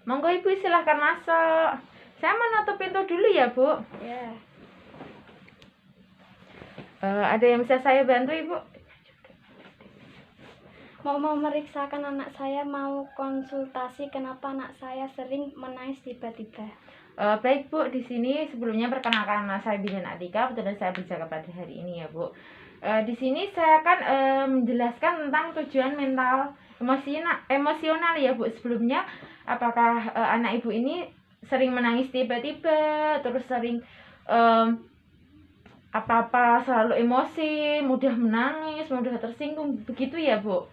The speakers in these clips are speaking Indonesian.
Monggo Ibu silahkan masuk. Saya mau nutup pintu dulu ya Bu. Ya. Ada yang bisa saya bantu Ibu? Mau memeriksakan anak saya, mau konsultasi kenapa anak saya sering menangis tiba-tiba. Baik Bu, di sini sebelumnya perkenalkan nama saya Bilen Atika, dan saya bicara pada hari ini ya Bu. Di sini saya akan menjelaskan tentang tujuan mental emosional ya Bu. Sebelumnya, apakah anak Ibu ini sering menangis tiba-tiba, terus sering apa-apa selalu emosi, mudah menangis, mudah tersinggung, begitu ya Bu?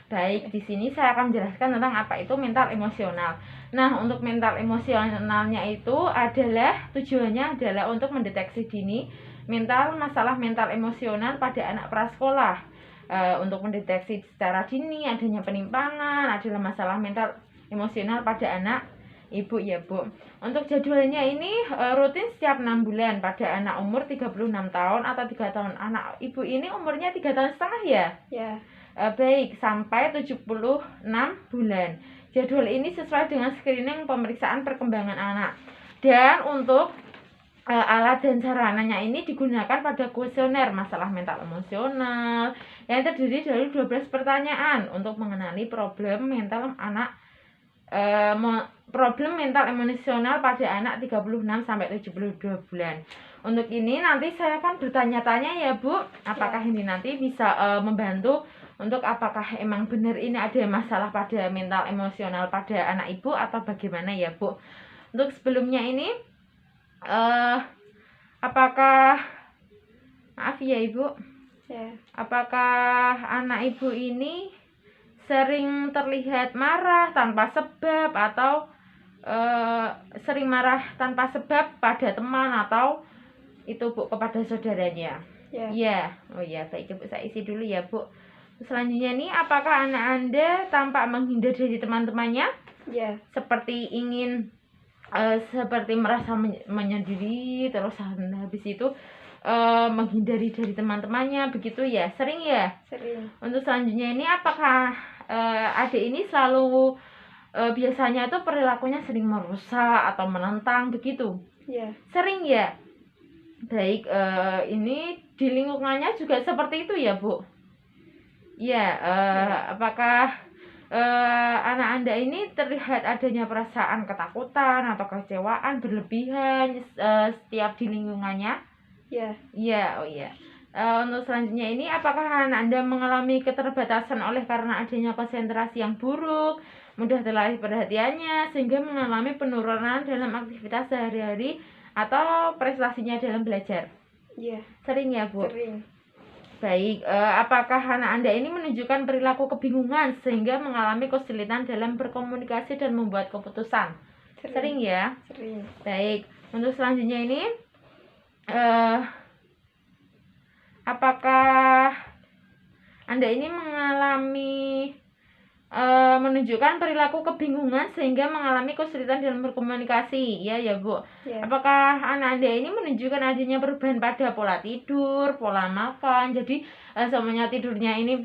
Baik, di sini saya akan menjelaskan tentang apa itu mental emosional. Nah, untuk mental emosionalnya itu adalah tujuannya adalah untuk mendeteksi dini masalah mental emosional pada anak prasekolah. Untuk mendeteksi secara dini adanya penyimpangan, adalah masalah mental emosional pada anak Ibu ya Bu. Untuk jadwalnya ini rutin setiap 6 bulan pada anak umur 36 tahun atau 3 tahun. Anak Ibu ini umurnya 3 tahun setengah ya? Ya. Baik, sampai 76 bulan. Jadwal ini sesuai dengan screening pemeriksaan perkembangan anak. Dan untuk alat dan sarananya ini digunakan pada kuesioner masalah mental emosional yang terdiri dari 12 pertanyaan untuk mengenali problem mental emosional pada anak 36 sampai 72 bulan. Untuk ini nanti saya akan bertanya-tanya ya Bu, apakah ini nanti bisa membantu untuk apakah emang benar ini ada masalah pada mental emosional pada anak Ibu atau bagaimana ya Bu. Untuk sebelumnya ini apakah maaf ya Ibu, apakah anak Ibu ini sering terlihat marah tanpa sebab atau sering marah tanpa sebab pada teman atau itu Bu kepada saudaranya? Ya. Oh ya, baik Ibu, saya isi dulu ya Bu. Selanjutnya nih, apakah anak Anda tampak menghindar dari teman-temannya? Ya. Seperti ingin seperti merasa menyendiri, terus habis itu menghindari dari teman-temannya, begitu ya? Sering ya? Sering. Untuk selanjutnya ini, apakah adik ini selalu biasanya itu perilakunya sering merusak atau menentang, begitu? Ya. Sering ya? Baik, ini di lingkungannya juga seperti itu ya Bu? Ya, apakah anak Anda ini terlihat adanya perasaan ketakutan atau kecewaan berlebihan setiap di lingkungannya? Ya. Ya, oh ya. Untuk selanjutnya ini, apakah anak Anda mengalami keterbatasan oleh karena adanya konsentrasi yang buruk, mudah teralih perhatiannya, sehingga mengalami penurunan dalam aktivitas sehari-hari atau prestasinya dalam belajar? Ya. Sering ya Bu? Sering. Baik, apakah anak Anda ini menunjukkan perilaku kebingungan sehingga mengalami kesulitan dalam berkomunikasi dan membuat keputusan? Sering ya? Sering. Baik, untuk selanjutnya ini, apakah Anda ini mengalami menunjukkan perilaku kebingungan sehingga mengalami kesulitan dalam berkomunikasi? Ya Bu. Ya. Apakah anak Anda ini menunjukkan adanya perubahan pada pola tidur, pola makan? Jadi semuanya tidurnya ini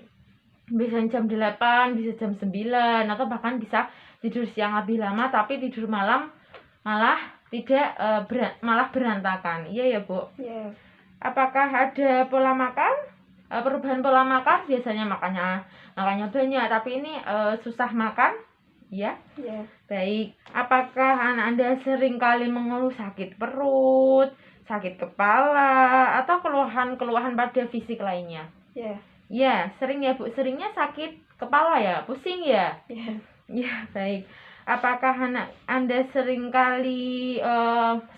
bisa jam 8, bisa jam 9, atau bahkan bisa tidur siang lebih lama tapi tidur malam malah tidak malah berantakan. Iya ya Bu. Ya. Apakah ada pola makan? Perubahan pola makan, biasanya makannya banyak tapi ini susah makan? Ya. Ya. Baik, apakah anak Anda sering kali mengeluh sakit perut, sakit kepala, atau keluhan-keluhan pada fisik lainnya? Ya. Ya, sering ya Bu. Seringnya sakit kepala ya, pusing ya? Ya. Ya, baik. Apakah anak Anda sering kali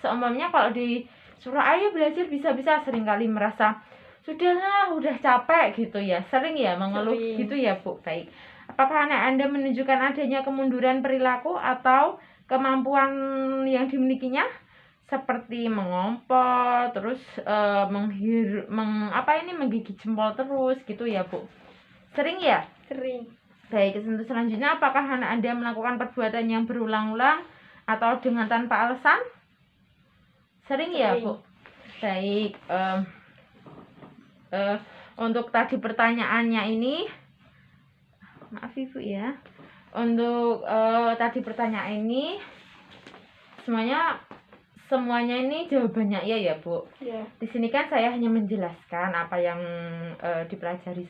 seumpamanya kalau disuruh ayo belajar bisa-bisa, sering kali merasa sudahlah, udah capek gitu ya? Sering ya mengeluh? Sering. Gitu ya Bu. Baik. Apakah anak Anda menunjukkan adanya kemunduran perilaku atau kemampuan yang dimilikinya? Seperti mengompol, terus menggigit jempol terus gitu ya Bu. Sering ya? Sering. Baik, untuk selanjutnya, apakah anak Anda melakukan perbuatan yang berulang-ulang atau dengan tanpa alasan? Sering ya Bu? Baik, untuk tadi pertanyaannya ini, maaf Ibu ya, Untuk tadi pertanyaan ini semuanya ini jawabannya iya ya Bu. Ya. Di sini kan saya hanya menjelaskan apa yang dipelajari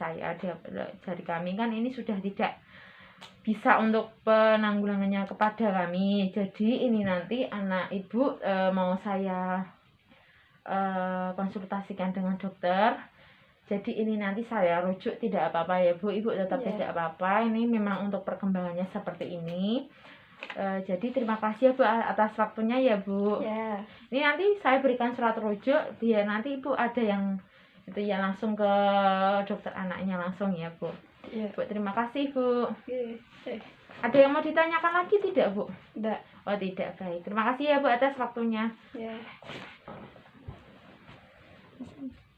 dari kami kan ini sudah tidak bisa untuk penanggulangannya kepada kami. Jadi ini nanti anak ibu mau saya konsultasikan dengan dokter. Jadi ini nanti saya rujuk tidak apa-apa ya Bu, ibu tetap tidak apa-apa. Ini memang untuk perkembangannya seperti ini. Jadi terima kasih ya Bu atas waktunya ya Bu. Ini nanti saya berikan surat rujuk, biar nanti ibu ada yang itu ya langsung ke dokter anaknya langsung ya Bu. Bu terima kasih Bu. Ada yang mau ditanyakan lagi tidak Bu? Tidak. Oh tidak, baik. Terima kasih ya Bu atas waktunya.